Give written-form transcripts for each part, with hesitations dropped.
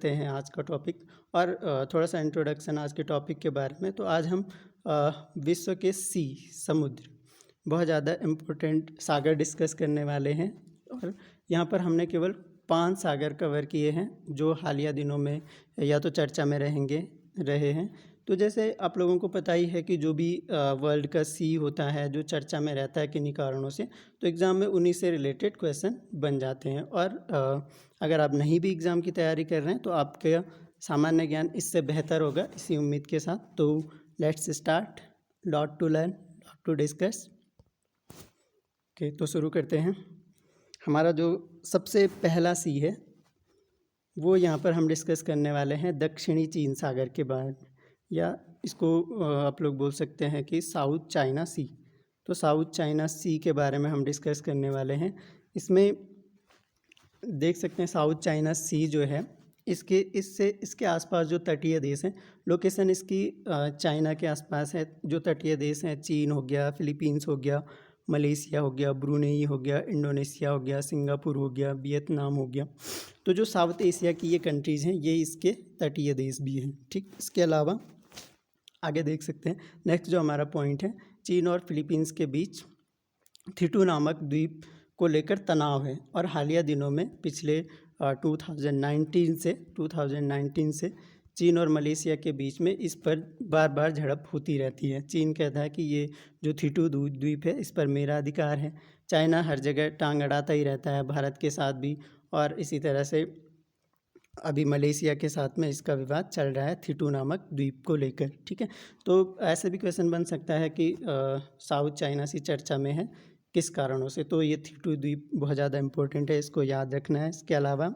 करते हैं आज का टॉपिक और थोड़ा सा इंट्रोडक्शन आज के टॉपिक के बारे में। तो आज हम विश्व के समुद्र, बहुत ज़्यादा इम्पोर्टेंट सागर डिस्कस करने वाले हैं। और यहाँ पर हमने केवल 5 सागर कवर किए हैं जो हालिया दिनों में या तो चर्चा में रहे हैं। तो जैसे आप लोगों को पता ही है कि जो भी वर्ल्ड का सी होता है जो चर्चा में रहता है किन्हीं कारणों से, तो एग्ज़ाम में उन्हीं से रिलेटेड क्वेश्चन बन जाते हैं। और अगर आप नहीं भी एग्ज़ाम की तैयारी कर रहे हैं तो आपका सामान्य ज्ञान इससे बेहतर होगा, इसी उम्मीद के साथ। तो let's start, lot to learn, lot to discuss. Okay, तो शुरू करते हैं। हमारा जो सबसे पहला सी है वो यहाँ पर हम डिस्कस करने वाले हैं दक्षिणी चीन सागर के बारे में, या इसको आप लोग बोल सकते हैं कि साउथ चाइना सी। तो साउथ चाइना सी के बारे में हम डिस्कस करने वाले हैं। इसमें देख सकते हैं साउथ चाइना सी जो है इसके आसपास जो तटीय देश हैं, लोकेशन इसकी चाइना के आसपास है। जो तटीय देश हैं, चीन हो गया, फिलीपींस हो गया, मलेशिया हो गया, ब्रुनेई हो गया, इंडोनेशिया हो गया, सिंगापुर हो गया, वियतनाम हो गया। तो जो साउथ एशिया की ये कंट्रीज़ हैं ये इसके तटीय देश भी हैं। ठीक, इसके अलावा आगे देख सकते हैं नेक्स्ट जो हमारा पॉइंट है, चीन और फिलीपींस के बीच थिटू नामक द्वीप को लेकर तनाव है। और हालिया दिनों में पिछले 2019 से चीन और मलेशिया के बीच में इस पर बार बार झड़प होती रहती है। चीन कहता है कि ये जो थिटू द्वीप है इस पर मेरा अधिकार है। चाइना हर जगह टांग अड़ाता ही रहता है, भारत के साथ भी, और इसी तरह से अभी मलेशिया के साथ में इसका विवाद चल रहा है थिटू नामक द्वीप को लेकर। ठीक है, तो ऐसे भी क्वेश्चन बन सकता है कि साउथ चाइना सी चर्चा में है, किस कारणों से। तो ये थिटू द्वीप बहुत ज़्यादा इम्पोर्टेंट है, इसको याद रखना है। इसके अलावा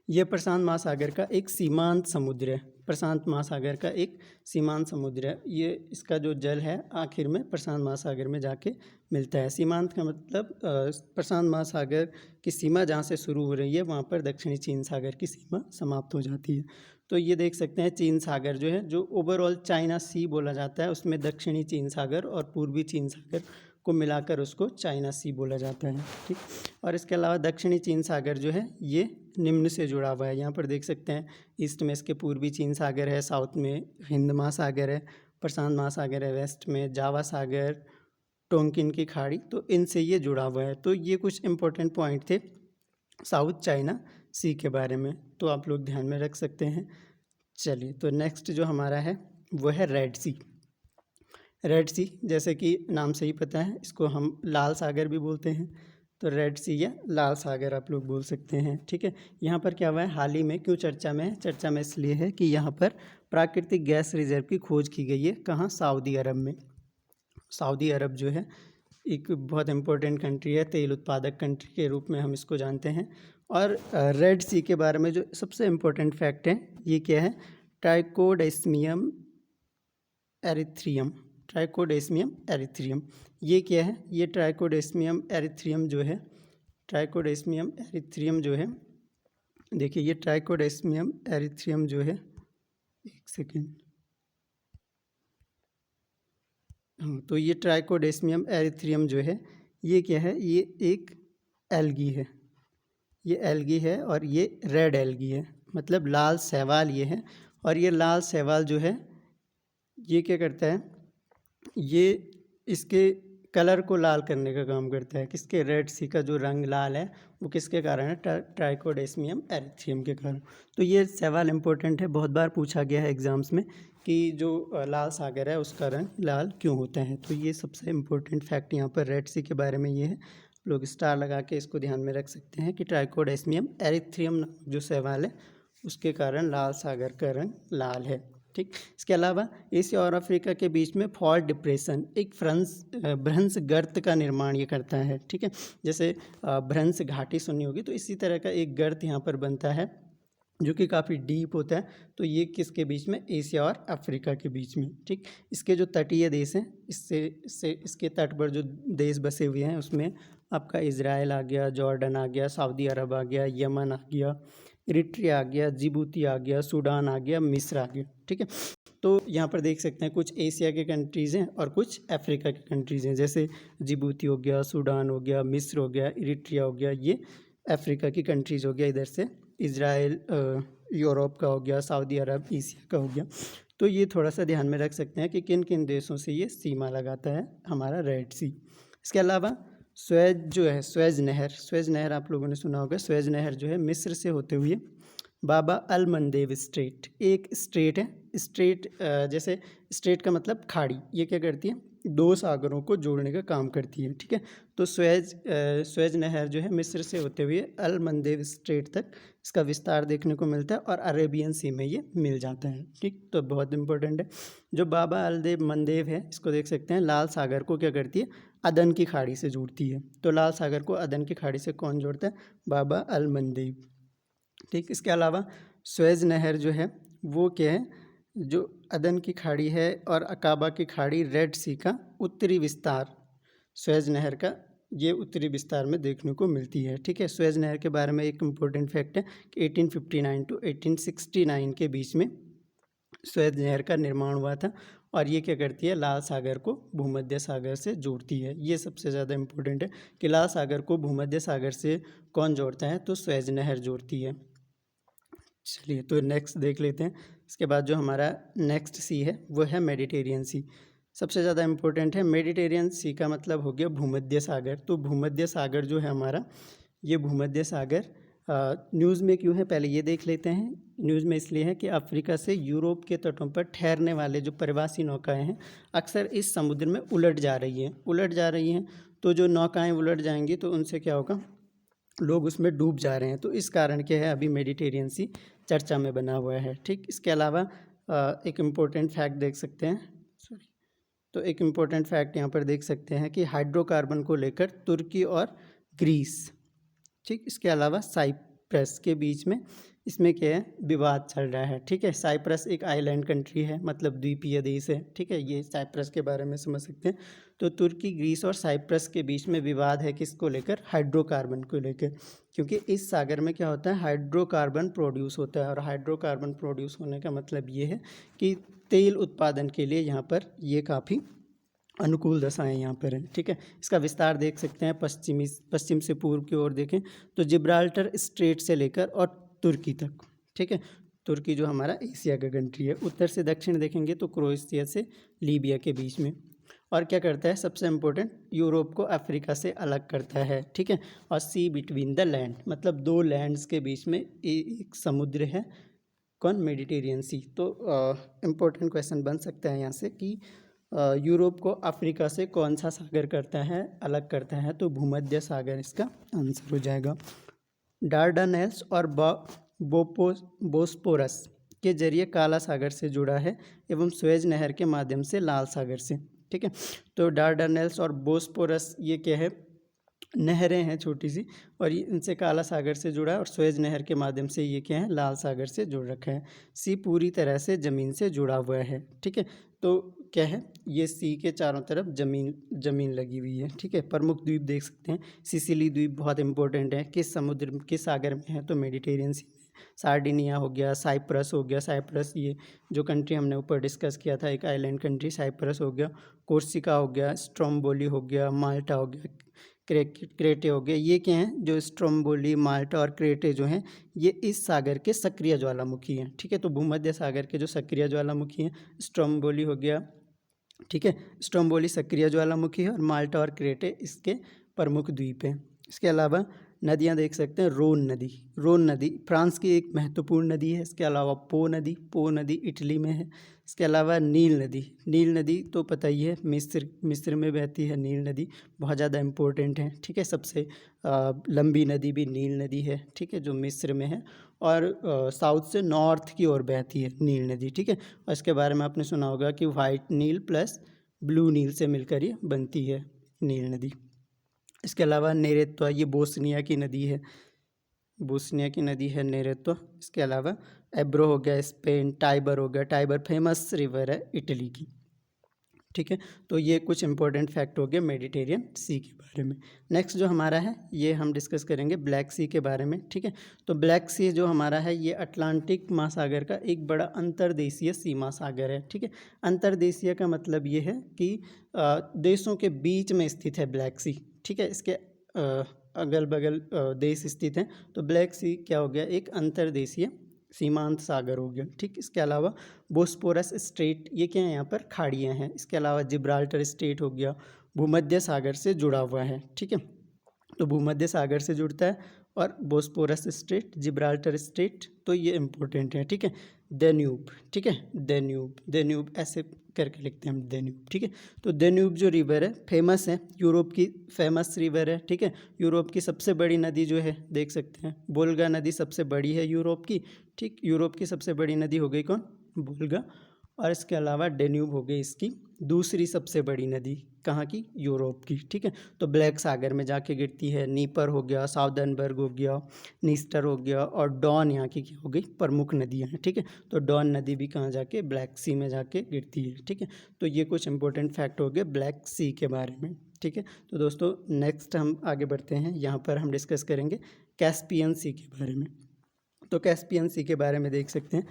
ये प्रशांत महासागर का एक सीमांत समुद्र है। प्रशांत महासागर का एक सीमांत समुद्र है। ये इसका जो जल है आखिर में प्रशांत महासागर में जाके मिलता है। सीमांत का मतलब प्रशांत महासागर की सीमा जहाँ से शुरू हो रही है वहाँ पर दक्षिणी चीन सागर की सीमा समाप्त हो जाती है। तो ये देख सकते हैं चीन सागर जो है, जो ओवरऑल चाइना सी बोला जाता है, उसमें दक्षिणी चीन सागर और पूर्वी चीन सागर को मिलाकर उसको चाइना सी बोला जाता है। ठीक, और इसके अलावा दक्षिणी चीन सागर जो है ये निम्न से जुड़ा हुआ है। यहाँ पर देख सकते हैं ईस्ट में इसके पूर्वी चीन सागर है, साउथ में हिंद महासागर है, प्रशांत महासागर है, वेस्ट में जावा सागर, टोंकिन की खाड़ी, तो इनसे ये जुड़ा हुआ है। तो ये कुछ इंपॉर्टेंट पॉइंट थे साउथ चाइना सी के बारे में, तो आप लोग ध्यान में रख सकते हैं। चलिए, तो नेक्स्ट जो हमारा है वो है रेड सी। रेड सी जैसे कि नाम से ही पता है, इसको हम लाल सागर भी बोलते हैं। तो रेड सी या लाल सागर आप लोग बोल सकते हैं। ठीक है, यहाँ पर क्या हुआ है, हाल ही में क्यों चर्चा में है? चर्चा में इसलिए है कि यहाँ पर प्राकृतिक गैस रिजर्व की खोज की गई है। कहाँ? सऊदी अरब में। सऊदी अरब जो है एक बहुत इम्पोर्टेंट कंट्री है, तेल उत्पादक कंट्री के रूप में हम इसको जानते हैं। और रेड सी के बारे में जो सबसे इम्पोर्टेंट फैक्ट है ये क्या है, ट्राइकोडेस्मियम एरिथ्रियम। ट्राइकोडेस्मियम एरिथ्रियम ये क्या है? ये ट्राइकोडेस्मियम एरिथ्रियम जो है, ट्राइकोडेस्मियम एरिथ्रियम जो है, देखिए ये ट्राइकोडेस्मियम एरिथ्रियम जो है, एक सेकेंड, हाँ, तो ये ट्राइकोडेस्मियम एरिथ्रियम जो है ये क्या है, ये एक एल्गी है। ये एल्गी है और ये रेड एल्गी है, मतलब लाल शैवाल ये है। और ये लाल शैवाल जो है ये क्या करता है, ये इसके कलर को लाल करने का काम करता है। किसके? रेड सी का जो रंग लाल है वो किसके कारण है? ट्राइकोडेस्मियम एरिथ्रियम के कारण। तो ये सवाल इम्पोर्टेंट है, बहुत बार पूछा गया है एग्जाम्स में कि जो लाल सागर है उसका रंग लाल क्यों होता है। तो ये सबसे इम्पोर्टेंट फैक्ट यहाँ पर रेड सी के बारे में ये है। लोग स्टार लगा के इसको ध्यान में रख सकते हैं कि ट्राइकोडेस्मियम एरिथ्रियम जो सवाल है उसके कारण लाल सागर का रंग लाल है। ठीक, इसके अलावा एशिया और अफ्रीका के बीच में फॉल्ट डिप्रेशन एक भ्रंश गर्त का निर्माण ये करता है। ठीक है, जैसे भ्रंश घाटी सुनी होगी, तो इसी तरह का एक गर्त यहाँ पर बनता है जो कि काफ़ी डीप होता है। तो ये किसके बीच में? एशिया और अफ्रीका के बीच में। ठीक, इसके जो तटीय देश हैं इसके तट पर जो देश बसे हुए हैं उसमें आपका इजराइल आ गया, जॉर्डन आ गया, सऊदी अरब आ गया, यमन आ गया, इरिट्रिया आ गया, जिबूती आ गया, सूडान आ गया, मिस्र आ गया। ठीक है, तो यहाँ पर देख सकते हैं कुछ एशिया के कंट्रीज़ हैं और कुछ अफ्रीका के कंट्रीज़ हैं। जैसे जिबूती हो गया, सूडान हो गया, मिस्र हो गया, इरिट्रिया हो गया, ये अफ्रीका की कंट्रीज़ हो गया। इधर से इजराइल यूरोप का हो गया, सऊदी अरब, एशिया का हो गया। तो ये थोड़ा सा ध्यान में रख सकते हैं कि किन किन देशों से ये सीमा लगाता है हमारा रेड सी। इसके अलावा स्वेज जो है, स्वेज नहर आप लोगों ने सुना होगा। स्वेज नहर जो है मिस्र से होते हुए बाबा अल मंदेब स्ट्रेट, एक स्ट्रेट है। स्ट्रेट जैसे स्ट्रेट का मतलब खाड़ी, ये क्या करती है, दो सागरों को जोड़ने का काम करती है, ठीक है। तो स्वेज नहर जो है मिस्र से होते हुए अल मंदेब स्ट्रेट तक इसका विस्तार देखने को मिलता है और अरेबियन सी में ये मिल जाता है, ठीक। तो बहुत इंपॉर्टेंट है। जो बाबा अलदेब मंदेब है, इसको देख सकते हैं, लाल सागर को क्या करती है, अदन की खाड़ी से जोड़ती है। तो लाल सागर को अदन की खाड़ी से कौन जोड़ता है, बाबा अल मंदेब, ठीक। इसके अलावा स्वेज नहर जो है वो क्या है, जो अदन की खाड़ी है और अकाबा की खाड़ी, रेड सी का उत्तरी विस्तार, स्वेज नहर का ये उत्तरी विस्तार में देखने को मिलती है, ठीक है। स्वेज नहर के बारे में एक इम्पोर्टेंट फैक्ट है कि 1859 टू 1869 के बीच में स्वेज नहर का निर्माण हुआ था और ये क्या करती है, लाल सागर को भूमध्य सागर से जोड़ती है। ये सबसे ज़्यादा इम्पोर्टेंट है कि लाल सागर को भूमध्य सागर से कौन जोड़ता है, तो स्वेज नहर जोड़ती है। चलिए तो नेक्स्ट देख लेते हैं। इसके बाद जो हमारा नेक्स्ट सी है वो है मेडिटेरियन सी। सबसे ज़्यादा इम्पोर्टेंट है। मेडिटेरियन सी का मतलब हो गया भूमध्य सागर। तो भूमध्य सागर जो है हमारा, ये भूमध्य सागर न्यूज़ में क्यों है, पहले ये देख लेते हैं। न्यूज़ में इसलिए है कि अफ्रीका से यूरोप के तटों पर ठहरने वाले जो प्रवासी नौकाएं हैं अक्सर इस समुद्र में उलट जा रही हैं। तो जो नौकाएं उलट जाएंगी तो उनसे क्या होगा, लोग उसमें डूब जा रहे हैं। तो इस कारण क्या है, अभी मेडिटेरियन सी चर्चा में बना हुआ है, ठीक। इसके अलावा एक इम्पोर्टेंट फैक्ट देख सकते हैं, सॉरी, तो एक इम्पोर्टेंट फैक्ट यहाँ पर देख सकते हैं कि हाइड्रोकार्बन को लेकर तुर्की और ग्रीस, ठीक। इसके अलावा साइप्रस के बीच में इसमें क्या है, विवाद चल रहा है, ठीक है। साइप्रस एक आइलैंड कंट्री है, मतलब द्वीपीय देश है, ठीक है। ये साइप्रस के बारे में समझ सकते हैं। तो तुर्की, ग्रीस और साइप्रस के बीच में विवाद है, किसको लेकर, हाइड्रोकार्बन को लेकर। क्योंकि इस सागर में क्या होता है, हाइड्रोकार्बन प्रोड्यूस होता है और हाइड्रोकार्बन प्रोड्यूस होने का मतलब ये है कि तेल उत्पादन के लिए यहाँ पर ये काफ़ी अनुकूल दशाएं यहाँ पर हैं, ठीक है। इसका विस्तार देख सकते हैं, पश्चिम से पूर्व की ओर देखें तो जिब्राल्टर स्ट्रेट से लेकर और तुर्की तक, ठीक है। तुर्की जो हमारा एशिया का कंट्री है। उत्तर से दक्षिण देखेंगे तो क्रोएशिया से लीबिया के बीच में। और क्या करता है, सबसे इम्पोर्टेंट, यूरोप को अफ्रीका से अलग करता है, ठीक है। और सी बिटवीन द लैंड, मतलब दो लैंड्स के बीच में एक समुद्र है, कौन, मेडिटेरियन सी। तो इम्पोर्टेंट क्वेश्चन बन सकता है यहाँ से कि यूरोप को अफ्रीका से कौन सा सागर करता है, अलग करता है, तो भूमध्य सागर इसका आंसर हो जाएगा। डार्डानेल्स और बोस्पोरस के जरिए काला सागर से जुड़ा है एवं स्वेज नहर के माध्यम से लाल सागर से, ठीक है। तो डार्डानेल्स और बोस्पोरस ये क्या है, नहरें हैं छोटी सी, और ये इनसे काला सागर से जुड़ा है और स्वेज नहर के माध्यम से ये क्या है, लाल सागर से जुड़ रखा है। सी पूरी तरह से ज़मीन से जुड़ा हुआ है, ठीक है। तो क्या है, ये सी के चारों तरफ ज़मीन लगी हुई है, ठीक है। प्रमुख द्वीप देख सकते हैं, सिसिली द्वीप बहुत इंपॉर्टेंट है, किस समुद्र, किस सागर में है, तो मेडिटेरियन सी। सार्डिनिया हो गया, साइप्रस हो गया, साइप्रस ये जो कंट्री हमने ऊपर डिस्कस किया था, एक आइलैंड कंट्री, साइप्रस हो गया, कोर्सिका हो गया, स्ट्रोम्बोली हो गया, माल्टा हो गया, क्रेटे हो गए। ये क्या हैं, जो स्ट्रोम्बोली, माल्टा और क्रेटे जो हैं, ये इस सागर के सक्रिय ज्वालामुखी हैं, ठीक है। तो भूमध्य सागर के जो सक्रिय ज्वालामुखी हैं, स्ट्रोम्बोली हो गया, ठीक है, स्ट्रोम्बोली सक्रिय ज्वालामुखी है और माल्टा और क्रेटे इसके प्रमुख द्वीप हैं। इसके अलावा नदियाँ देख सकते हैं, रोन नदी फ्रांस की एक महत्वपूर्ण नदी है। इसके अलावा पो नदी इटली में है। इसके अलावा नील नदी तो पता ही है, मिस्र में बहती है नील नदी, बहुत ज़्यादा इम्पोर्टेंट है, ठीक है। सबसे लंबी नदी भी नील नदी है, ठीक है, जो मिस्र में है और साउथ से नॉर्थ की ओर बहती है नील नदी, ठीक है। और इसके बारे में आपने सुना होगा कि वाइट नील प्लस ब्लू नील से मिलकर ये बनती है नील नदी। इसके अलावा नेरेत्वा, ये बोस्निया की नदी है नेरेत्वा। इसके अलावा एब्रो हो गया स्पेन, टाइबर हो गया, टाइबर फेमस रिवर है इटली की, ठीक है। तो ये कुछ इंपॉर्टेंट फैक्ट हो गए मेडिटेरियन सी के बारे में। नेक्स्ट जो हमारा है ये हम डिस्कस करेंगे ब्लैक सी के बारे में, ठीक है। तो ब्लैक सी जो हमारा है ये अटलांटिक महासागर का एक बड़ा अंतर्देशीय सीमा सागर है, ठीक है। अंतर्देशीय का मतलब ये है कि देशों के बीच में स्थित है ब्लैक सी, ठीक है। इसके अगल बगल देश स्थित हैं, तो ब्लैक सी क्या हो गया, एक अंतर्देशीय सीमांत सागर हो गया, ठीक। इसके अलावा बोस्पोरस स्ट्रेट, ये क्या है, यहाँ पर खाड़ियाँ हैं। इसके अलावा जिब्राल्टर स्ट्रेट हो गया, भूमध्य सागर से जुड़ा हुआ है, ठीक है। तो भूमध्य सागर से जुड़ता है, और बोस्पोरस स्ट्रेट, जिब्राल्टर स्ट्रेट, तो ये इंपॉर्टेंट है, ठीक है। डेन्यूब, ठीक है, डेन्यूब, डेन्यूब ऐसे करके लिखते हैं हम, डेन्यूब, ठीक है। तो डेन्यूब जो रिवर है फेमस है, यूरोप की फेमस रिवर है, ठीक है। यूरोप की सबसे बड़ी नदी जो है देख सकते हैं, वोल्गा नदी सबसे बड़ी है यूरोप की, ठीक। यूरोप की सबसे बड़ी नदी हो गई कौन, वोल्गा। और इसके अलावा डेन्यूब हो गई इसकी दूसरी सबसे बड़ी नदी, कहाँ की, यूरोप की, ठीक है। तो ब्लैक सागर में जाके गिरती है। नीपर हो गया, साउदर्नबर्ग हो गया, नीस्टर हो गया, और डॉन यहाँ की क्या हो गई, प्रमुख नदियाँ हैं, ठीक है। तो डॉन नदी भी कहाँ जाके, ब्लैक सी में जाके गिरती है, ठीक है। तो ये कुछ इंपॉर्टेंट फैक्ट हो गए ब्लैक सी के बारे में, ठीक है। तो दोस्तों नेक्स्ट हम आगे बढ़ते हैं, यहाँ पर हम डिस्कस करेंगे कैस्पियन सी के बारे में। तो कैस्पियन सी के बारे में देख सकते हैं,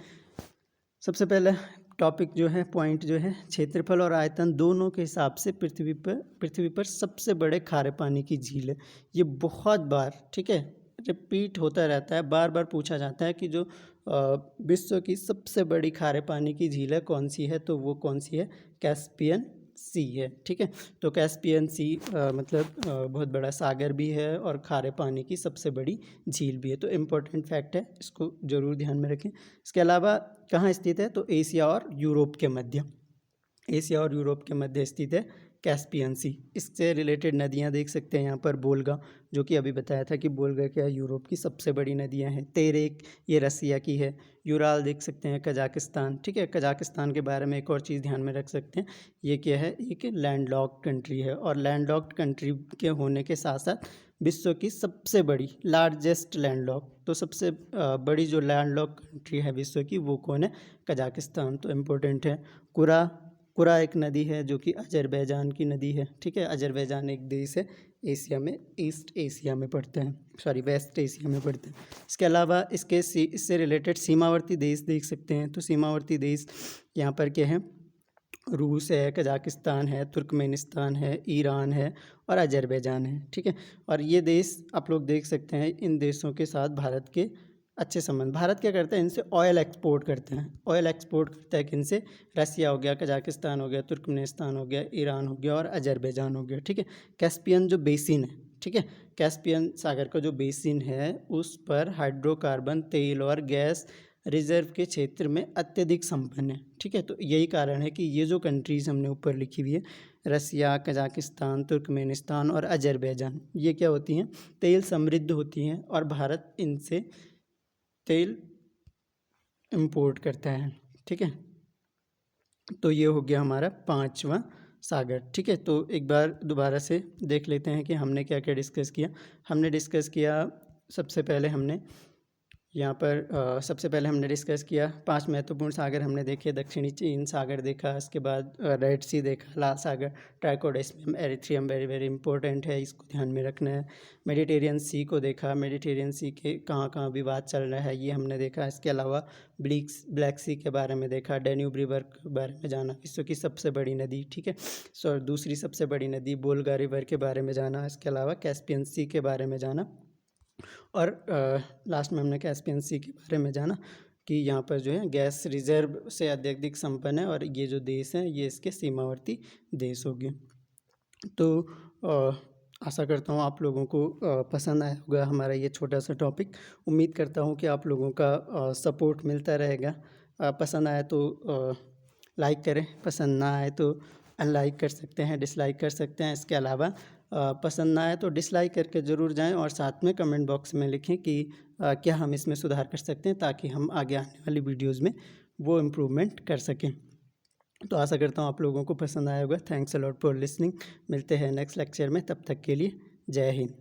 सबसे पहला टॉपिक जो है, पॉइंट जो है, क्षेत्रफल और आयतन दोनों के हिसाब से पृथ्वी पर सबसे बड़े खारे पानी की झील है। ये बहुत बार, ठीक है, रिपीट होता रहता है, बार बार पूछा जाता है कि जो विश्व की सबसे बड़ी खारे पानी की झील है कौन सी है, तो वो कौन सी है, कैस्पियन सी है, ठीक है। तो कैस्पियन सी मतलब बहुत बड़ा सागर भी है और खारे पानी की सबसे बड़ी झील भी है। तो इम्पोर्टेंट फैक्ट है, इसको ज़रूर ध्यान में रखें। इसके अलावा कहाँ स्थित है, तो एशिया और यूरोप के मध्य, एशिया और यूरोप के मध्य स्थित है कैस्पियन सी। इससे रिलेटेड नदियाँ देख सकते हैं यहाँ पर, बोल्गा, जो कि अभी बताया था कि बोल्गा क्या यूरोप की सबसे बड़ी नदियाँ हैं। तेरेक, ये रसिया की है। यूराल देख सकते हैं, कजाकिस्तान, ठीक है। कजाकिस्तान के बारे में एक और चीज़ ध्यान में रख सकते हैं, ये क्या है, एक लैंडलॉक्ड कंट्री है, और लैंडलॉक्ड कंट्री के होने के साथ साथ विश्व की सबसे बड़ी, लार्जेस्ट लैंडलॉक, तो सबसे बड़ी जो लैंडलॉक कंट्री है विश्व की, वो कौन है, कजाकिस्तान। तो इम्पोर्टेंट है। कुरा एक नदी है जो कि अजरबैजान की नदी है, ठीक है। अजरबैजान एक देश है, एशिया में, ईस्ट एशिया में पड़ता है, सॉरी वेस्ट एशिया में पड़ता है। इसके अलावा इससे रिलेटेड सीमावर्ती देश देख सकते हैं। तो सीमावर्ती देश यहाँ पर क्या है, रूस है, कजाकिस्तान है, तुर्कमेनिस्तान है, ईरान है, और अजरबैजान है, ठीक है। और ये देश आप लोग देख सकते हैं, इन देशों के साथ भारत के अच्छे संबंध। भारत क्या करता है, इनसे ऑयल एक्सपोर्ट करते हैं। ऑयल एक्सपोर्ट करता है किनसे, रसिया हो गया, कजाकिस्तान हो गया, तुर्कमेनिस्तान हो गया, ईरान हो गया, और अजरबैजान हो गया, ठीक है। कैस्पियन जो बेसिन है, ठीक है, कैस्पियन सागर का जो बेसिन है उस पर हाइड्रोकार्बन, तेल और गैस रिजर्व के क्षेत्र में अत्यधिक संपन्न है, ठीक है। तो यही कारण है कि ये जो कंट्रीज़ हमने ऊपर लिखी हुई है, रसिया, कजाकिस्तान, तुर्कमेनिस्तान और अजरबैजान, ये क्या होती हैं, तेल समृद्ध होती हैं, और भारत इनसे तेल इंपोर्ट करता है, ठीक है। तो ये हो गया हमारा 5वां सागर, ठीक है। तो एक बार दोबारा से देख लेते हैं कि हमने क्या क्या डिस्कस किया। हमने डिस्कस किया, सबसे पहले हमने यहाँ पर सबसे पहले हमने डिस्कस किया 5 महत्वपूर्ण सागर हमने देखे। दक्षिणी चीन सागर देखा, इसके बाद रेड सी देखा, लाल सागर, ट्राइकोडेस्मियम एरिथ्रियम, वेरी वेरी इंपॉर्टेंट है, इसको ध्यान में रखना है। मेडिटेरियन सी को देखा, मेडिटेरियन सी के कहाँ कहाँ विवाद चल रहा है ये हमने देखा। इसके अलावा ब्लैक सी के बारे में देखा, डेन्यूब रिवर के बारे में जाना, विश्व की सबसे बड़ी नदी, ठीक है। दूसरी सबसे बड़ी नदी बोल्गा रिवर के बारे में जाना। इसके अलावा कैस्पियन सी के बारे में जाना, और लास्ट में हमने कैस्पियन सी के बारे में जाना कि यहाँ पर जो है गैस रिजर्व से अत्यधिक संपन्न है, और ये जो देश हैं ये इसके सीमावर्ती देश हो गए। तो आशा करता हूँ आप लोगों को पसंद आया होगा हमारा ये छोटा सा टॉपिक। उम्मीद करता हूँ कि आप लोगों का सपोर्ट मिलता रहेगा। पसंद आए तो लाइक करें, पसंद ना आए तो अनलाइक कर सकते हैं, डिसलाइक कर सकते हैं। इसके अलावा पसंद ना आए तो डिसलाइक करके ज़रूर जाएं, और साथ में कमेंट बॉक्स में लिखें कि क्या हम इसमें सुधार कर सकते हैं, ताकि हम आगे आने वाली वीडियोज़ में वो इम्प्रूवमेंट कर सकें। तो आशा करता हूँ आप लोगों को पसंद आया होगा। Thanks a lot for listening. मिलते हैं नेक्स्ट लेक्चर में, तब तक के लिए जय हिंद।